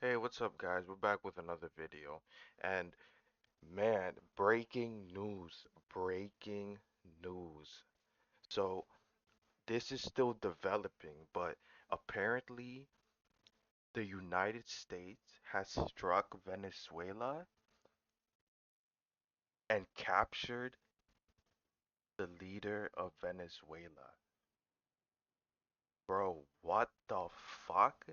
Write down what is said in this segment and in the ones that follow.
Hey, what's up, guys? We're back with another video. And man, breaking news, breaking news. So, this is still developing, but apparently, the United States has struck Venezuela and captured the leader of Venezuela. Bro, what the fuck?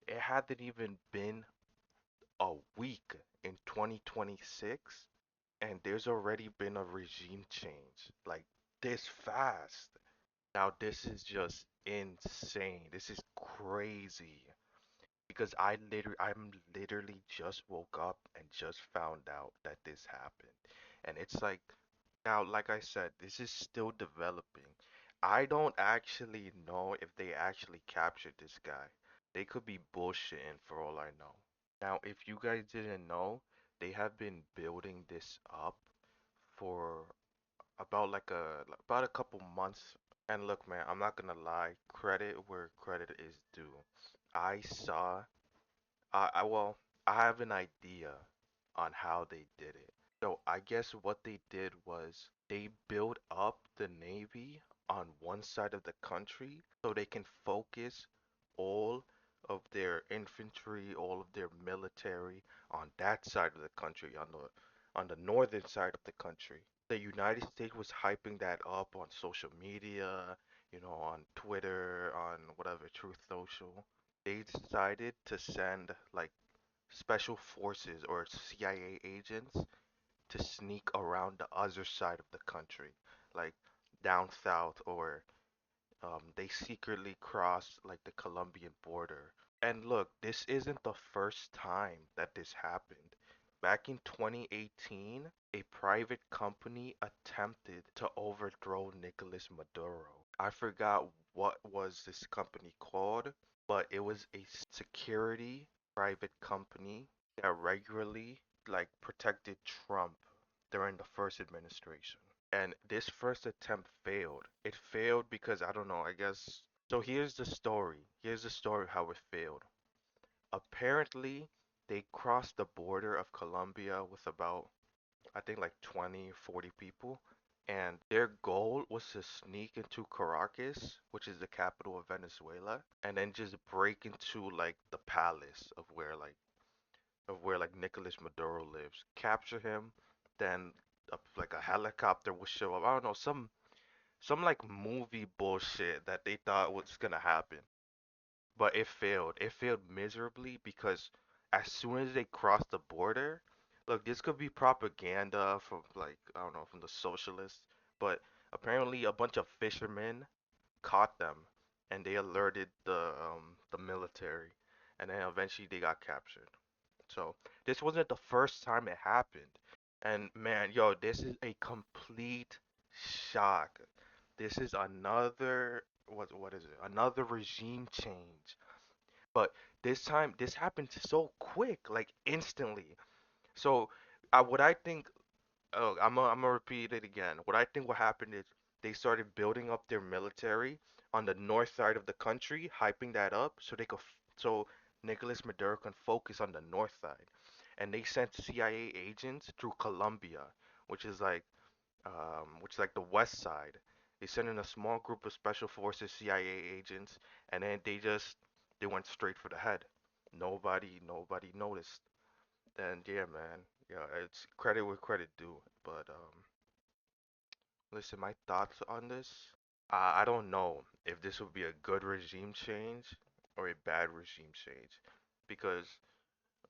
It hadn't even been a week in 2026 and there's already been a regime change like this fast. Now this is just insane. This is crazy because I'm literally just woke up and just found out that this happened. And it's like now like I said, this is still developing. I don't actually know if they actually captured this guy. They could be bullshitting for all I know. Now, if you guys didn't know, they have been building this up for about a couple months. And look, man, I'm not gonna lie, credit where credit is due. I saw, well, I have an idea on how they did it. So I guess what they did was they built up the Navy on one side of the country so they can focus all of their infantry, all of their military on that side of the country, on the northern side of the country. The United States was hyping that up on social media, on Twitter, on whatever, Truth Social. They decided to send like special forces or CIA agents to sneak around the other side of the country, like down south, or they secretly crossed like the Colombian border. And look, this isn't the first time that this happened. Back in 2018, a private company attempted to overthrow Nicolas Maduro. I forgot what was this company called, but it was a security private company that regularly like protected Trump during the first administration. And this first attempt failed. It failed because I don't know, I guess. So here's the story. Here's the story how it failed. Apparently, they crossed the border of Colombia with about, I think, like 20, 40 people. And their goal was to sneak into Caracas, which is the capital of Venezuela, and then just break into like the palace of where like Nicolas Maduro lives, capture him, then like a helicopter would show up. I don't know, some like movie bullshit that they thought was gonna happen. But it failed. It failed miserably because as soon as they crossed the border, look, this could be propaganda from like I don't know from the socialists, but apparently a bunch of fishermen caught them and they alerted the military, and then eventually they got captured. So this wasn't the first time it happened. And man, yo, this is a complete shock. This is another what is it? Another regime change. But this time this happened so quick, like instantly. So what I think oh, I'm gonna repeat it again. What I think what happened is they started building up their military on the north side of the country, hyping that up so they could so Nicolas Maduro can focus on the north side. And they sent CIA agents through Colombia, which is like the west side. They sent in a small group of special forces CIA agents, and then they went straight for the head. Nobody noticed. And yeah, man, yeah, it's credit where credit due. But listen, my thoughts on this. I don't know if this would be a good regime change or a bad regime change, because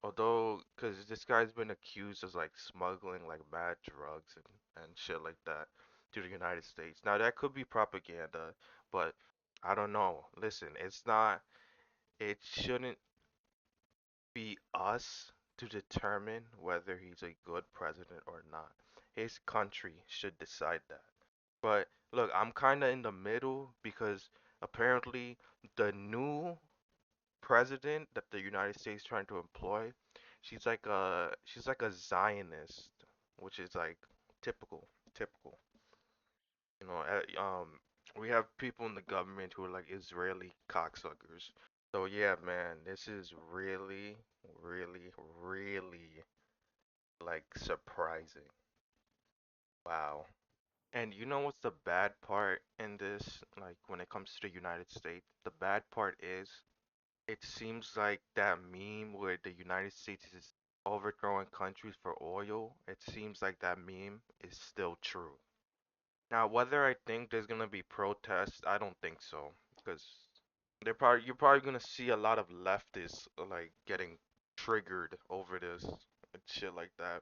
because this guy's been accused of like smuggling like mad drugs and shit like that to the United States. Now that could be propaganda, but I don't know. Listen, it shouldn't be us to determine whether he's a good president or not. His country should decide that. But look, I'm kind of in the middle because apparently the new president that the United States trying to employ, she's like a Zionist, which is like typical, typical. You know, we have people in the government who are like Israeli cocksuckers. So yeah, man, this is really, really, really like surprising. Wow. And you know what's the bad part in this? Like when it comes to the United States, the bad part is it seems like that meme where the United States is overthrowing countries for oil, it seems like that meme is still true. Now, whether I think there's gonna be protests, I don't think so, because you're probably gonna see a lot of leftists like getting triggered over this and shit like that.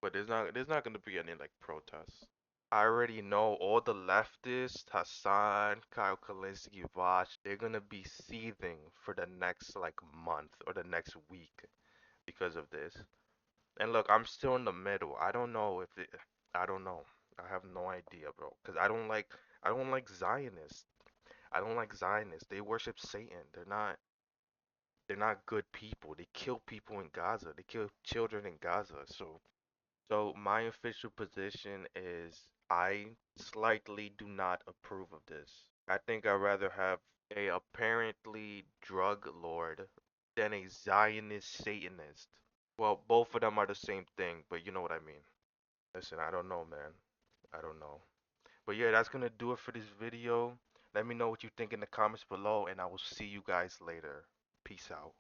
But there's not gonna be any like protests. I already know all the leftists, Hassan, Kyle Kalinske, Vosh, they're gonna be seething for the next like month or the next week because of this. And look, I'm still in the middle. I don't know. I have no idea, bro. Cause I don't like Zionists. I don't like Zionists. They worship Satan. They're not good people. They kill people in Gaza. They kill children in Gaza. So my official position is I slightly do not approve of this. I think I'd rather have a apparently drug lord than a Zionist Satanist. Well, both of them are the same thing, but you know what I mean. Listen, I don't know, man. I don't know. But yeah, that's gonna do it for this video. Let me know what you think in the comments below, and I will see you guys later. Peace out.